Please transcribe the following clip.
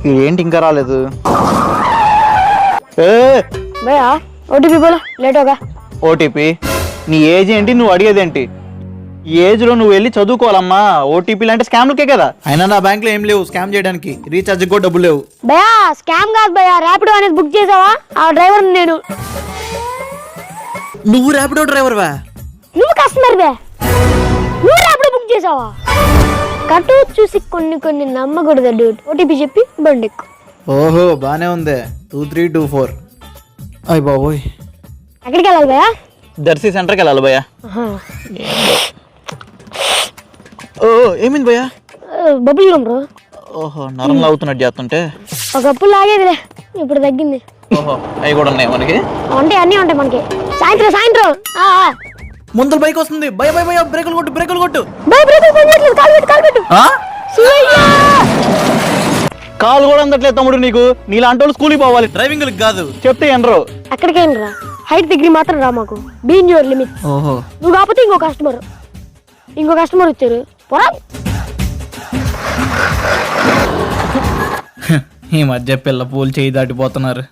ఏంటి ఇంకా రాలేదు? భయ్యా ఓటీపీ బోలో లేట్ होगा ఓటీపీ? నీ ఏజ్ ఏంటి, నువ్వు అడిగేదేంటి? ఈ ఏజ్ లో నువ్వు వెళ్ళి చదువుకోవాలమ్మా. ఓటీపీలు అంటే స్కామ్లకే కదా. అయినా నా బ్యాంక్ లో ఏం లేవు స్కామ్ చేయడానికి, రీఛార్జ్ కూడా డబ్బులు లేవు. భయ్యా స్కామ్ కాదు భయ్యా, ర్యాపిడో అనేది బుక్ చేసావా? ఆ డ్రైవర్ నేను. నువ్వు ర్యాపిడో డ్రైవర్ వా? నువ్వు కస్టమర్ వే, నువ్వు ర్యాపిడో బుక్ చేసావా? కట్టు చూసి కొన్ని నమ్మకూడదు డ్యూట్. ఓటీపీ చెప్పి బండి ఎక్కు. ఓహో బానే ఉంది. 2324. అయ్య బాబోయ్, ఎక్కడికి వెళ్ళాలి భయ్యా? దర్శి సెంటర్కి వెళ్ళాలి భయ్యా. ఓ ఏమైంది భయ్యా? Bubble gum bro. ఓహో నరం లాగుతున్నట్టు చేస్తుంటే. ఒకప్పుడు లాగేదిలే, ఇప్పుడు తగ్గింది. ఓహో అవి కూడా ఉన్నాయి మనకి. అంటే అన్నీ ఉంటాయి మనకి. సాయంత్రం ముందర బైక్ వస్తుంది. భయ భయ భయ, బ్రేకులు కొట్టు బ్రేకులు కొట్టు. కాలు కూడా అందట్లేదు తమ్ముడు నీకు. నీలాంటి వాళ్ళు స్కూల్కి పోవాలి, డ్రైవింగ్ కాదు చెప్తే ఎనరు. అక్కడికేం రా, హైట్ డిగ్రీ మాత్రం రా మాకు. Been your limit. ఓహో నువ్వు కాకపోతే ఇంకో కస్టమర్ వచ్చారు. ఈ మధ్య పిల్ల పూలు చేయి దాటిపోతున్నారు.